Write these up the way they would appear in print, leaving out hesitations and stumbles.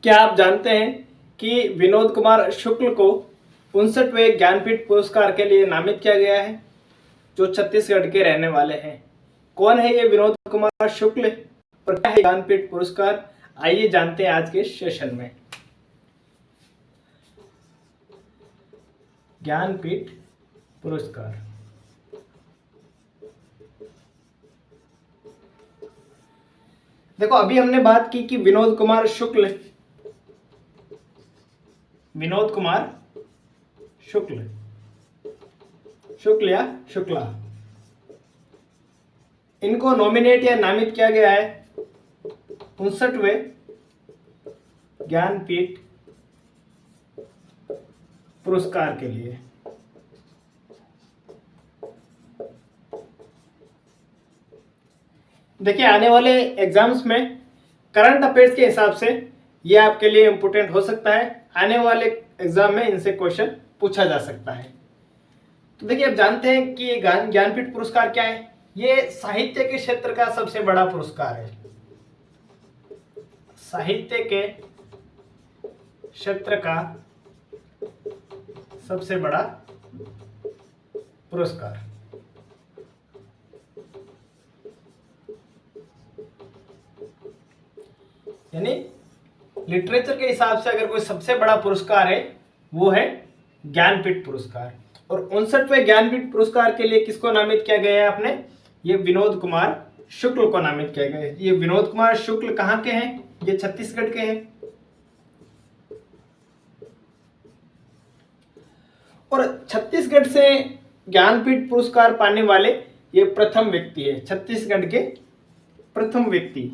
क्या आप जानते हैं कि विनोद कुमार शुक्ल को 59वें ज्ञानपीठ पुरस्कार के लिए नामित किया गया है, जो छत्तीसगढ़ के रहने वाले हैं। कौन है ये विनोद कुमार शुक्ल और क्या है ज्ञानपीठ पुरस्कार? आइए जानते हैं आज के सेशन में। ज्ञानपीठ पुरस्कार, देखो अभी हमने बात की कि विनोद कुमार शुक्ल या शुक्ला, इनको नॉमिनेट या नामित किया गया है 59वें ज्ञानपीठ पुरस्कार के लिए। देखिए आने वाले एग्जाम्स में करंट अफेयर्स के हिसाब से ये आपके लिए इंपॉर्टेंट हो सकता है। आने वाले एग्जाम में इनसे क्वेश्चन पूछा जा सकता है। तो देखिए आप जानते हैं कि ज्ञानपीठ पुरस्कार क्या है। ये साहित्य के क्षेत्र का सबसे बड़ा पुरस्कार है। साहित्य के क्षेत्र का सबसे बड़ा पुरस्कार। यानी लिटरेचर के हिसाब से अगर कोई सबसे बड़ा पुरस्कार है वो है ज्ञानपीठ पुरस्कार। और 59वें ज्ञानपीठ पुरस्कार के लिए किसको नामित किया गया है आपने? ये विनोद कुमार शुक्ल को नामित किया गया है। ये विनोद कुमार शुक्ल कहाँ के हैं? ये छत्तीसगढ़ के हैं। और छत्तीसगढ़ से ज्ञानपीठ पुरस्कार पाने वाले ये प्रथम व्यक्ति है। छत्तीसगढ़ के प्रथम व्यक्ति,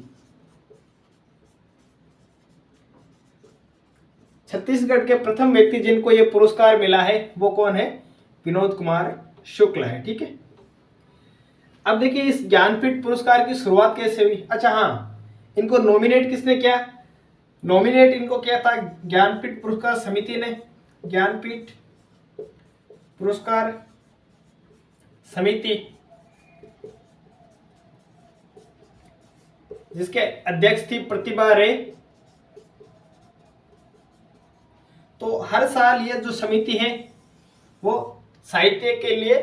छत्तीसगढ़ के प्रथम व्यक्ति जिनको ये पुरस्कार मिला है वो कौन है? विनोद कुमार शुक्ल है। ठीक है, अब देखिए इस ज्ञानपीठ पुरस्कार की शुरुआत कैसे हुई। अच्छा हाँ, इनको नॉमिनेट किसने किया? नॉमिनेट इनको किया था ज्ञानपीठ पुरस्कार समिति ने। ज्ञानपीठ पुरस्कार समिति, जिसके अध्यक्ष थी प्रतिभा रे। तो हर साल ये जो समिति है वो साहित्य के लिए,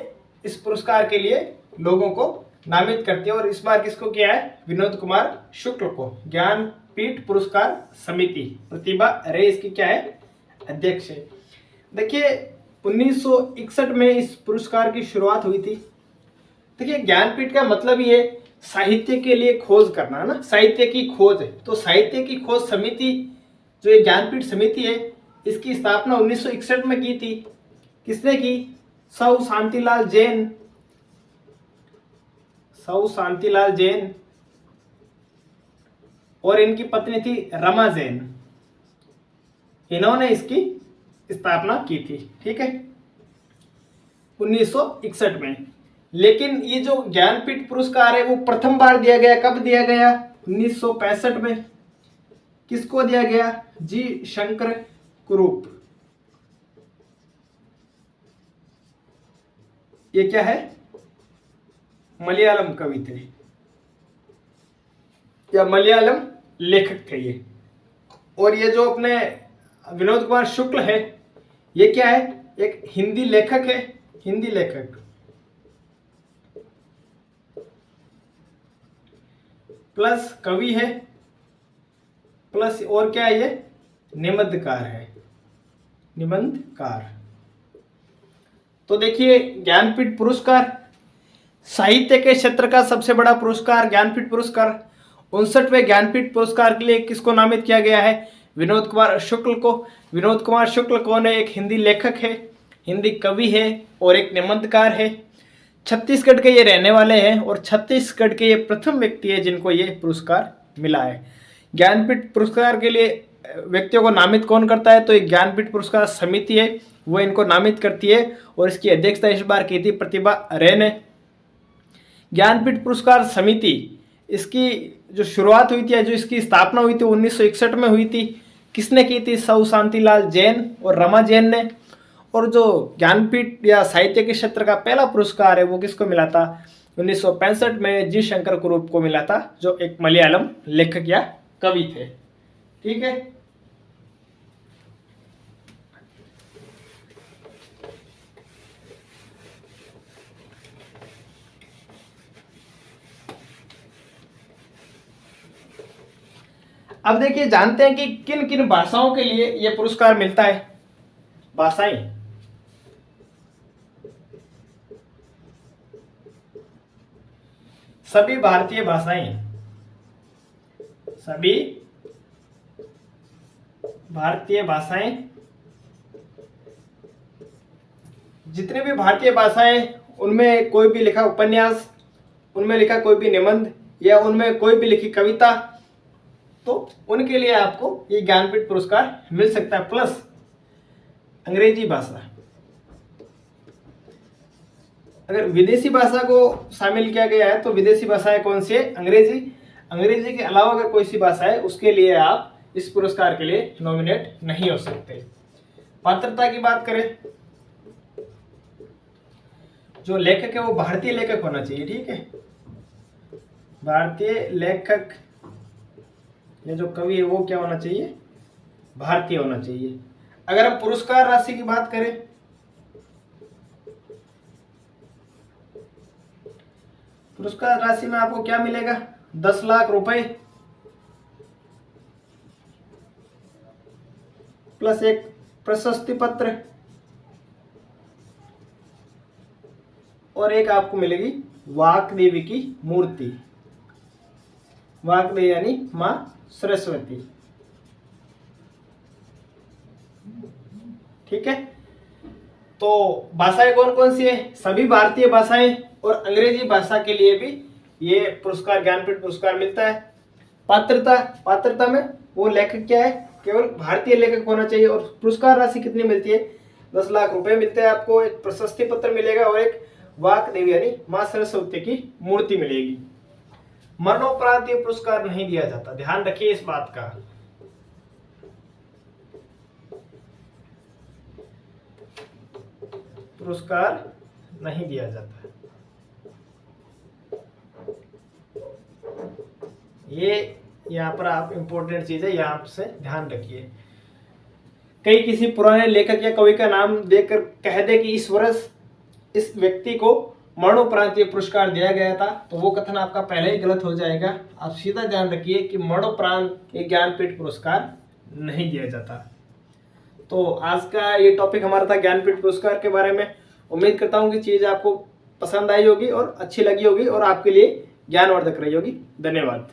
इस पुरस्कार के लिए लोगों को नामित करती है। और इस बार किसको किया है? विनोद कुमार शुक्ल को। ज्ञानपीठ पुरस्कार समिति, प्रतिभा रे इसकी क्या है? अध्यक्ष है। देखिए 1961 में इस पुरस्कार की शुरुआत हुई थी। देखिए ज्ञानपीठ का मतलब ये साहित्य के लिए खोज करना है ना, साहित्य की खोज है। तो साहित्य की खोज समिति जो ये ज्ञानपीठ समिति है, इसकी स्थापना 1961 में की थी। किसने की? सौ शांतिलाल जैन और इनकी पत्नी थी रमा जैन। इन्होंने इसकी स्थापना की थी। ठीक है, 1961 में। लेकिन ये जो ज्ञानपीठ पुरस्कार है वो प्रथम बार दिया गया। कब दिया गया? 1965 में। किसको दिया गया? जी शंकर कुरूप। ये क्या है? मलयालम कवि थे या मलयालम लेखक थे ये। और ये जो अपने विनोद कुमार शुक्ल है, ये क्या है? एक हिंदी लेखक है। हिंदी लेखक प्लस कवि है, प्लस और क्या है? ये निबंधकार है, निबंधकार। तो देखिए ज्ञानपीठ पुरस्कार साहित्य के क्षेत्र का सबसे बड़ा पुरस्कार ज्ञानपीठ पुरस्कार। 59वें ज्ञानपीठ पुरस्कार के लिए किसको नामित किया गया है? विनोद कुमार शुक्ल को। विनोद कुमार शुक्ल कौन है? एक हिंदी लेखक है, हिंदी कवि है और एक निबंधकार है। छत्तीसगढ़ के ये रहने वाले हैं और छत्तीसगढ़ के ये प्रथम व्यक्ति है जिनको ये पुरस्कार मिला है। ज्ञानपीठ पुरस्कार के लिए व्यक्तियों को नामित कौन करता है? तो एक ज्ञानपीठ पुरस्कार समिति है, वो इनको नामित करती है और इसकी अध्यक्षता इस बार की थी प्रतिभा रे ने। ज्ञानपीठ पुरस्कार समिति, इसकी जो शुरुआत हुई थी या जो इसकी स्थापना हुई थी 1961 में हुई थी। किसने की थी? सौ शांतिलाल जैन और रमा जैन ने। और जो ज्ञानपीठ या साहित्य के क्षेत्र का पहला पुरस्कार है वो किसको मिला था? 1965 में जी शंकर कुरूप को मिला था, जो एक मलयालम लेखक या कवि थे। ठीक है, अब देखिए, जानते हैं कि किन किन भाषाओं के लिए यह पुरस्कार मिलता है। भाषाएं, सभी भारतीय भाषाएं, सभी भारतीय भाषाएं, जितने भी भारतीय भाषाएं, उनमें कोई भी लिखा उपन्यास, उनमें लिखा कोई भी निबंध या उनमें कोई भी लिखी कविता, तो उनके लिए आपको ये ज्ञानपीठ पुरस्कार मिल सकता है। प्लस अंग्रेजी भाषा, अगर विदेशी भाषा को शामिल किया गया है तो विदेशी भाषाएं कौन सी है? अंग्रेजी। अंग्रेजी के अलावा अगर कोई सी भाषा है, उसके लिए आप इस पुरस्कार के लिए नॉमिनेट नहीं हो सकते। पात्रता की बात करें, जो लेखक है वो भारतीय लेखक होना चाहिए, ठीक है। भारतीय लेखक या जो कवि है वो क्या होना चाहिए? भारतीय होना चाहिए। अगर हम पुरस्कार राशि की बात करें, पुरस्कार राशि में आपको क्या मिलेगा? 10 लाख रुपए प्लस एक प्रशस्ति पत्र और एक आपको मिलेगी वाक देवी की मूर्ति। वाक देवी यानी मां सरस्वती, ठीक है। तो भाषाएं कौन कौन सी है? सभी भारतीय भाषाएं और अंग्रेजी भाषा के लिए भी ये पुरस्कार, ज्ञानपीठ पुरस्कार मिलता है। पात्रता में वो लेखक क्या है? केवल भारतीय लेखक होना चाहिए। और पुरस्कार राशि कितनी मिलती है? 10 लाख रुपए मिलते हैं आपको, एक प्रशस्ति पत्र मिलेगा और एक वाक देवी यानी मां सरस्वती की मूर्ति मिलेगी। मरणोपरांत ये पुरस्कार नहीं दिया जाता, ध्यान रखिए इस बात का। पुरस्कार नहीं दिया जाता, ये यहाँ पर आप इंपॉर्टेंट चीज है, यहाँ से ध्यान रखिए। कई किसी पुराने लेखक या कवि का नाम देकर कह दे कि इस वर्ष इस व्यक्ति को मरणोपरांत ये पुरस्कार दिया गया था, तो वो कथन आपका पहले ही गलत हो जाएगा। आप सीधा ध्यान रखिए कि मरणोपरांत ये ज्ञानपीठ पुरस्कार नहीं दिया जाता। तो आज का ये टॉपिक हमारा था ज्ञानपीठ पुरस्कार के बारे में। उम्मीद करता हूँ कि चीज़ आपको पसंद आई होगी और अच्छी लगी होगी और आपके लिए ज्ञानवर्धक रही होगी। धन्यवाद।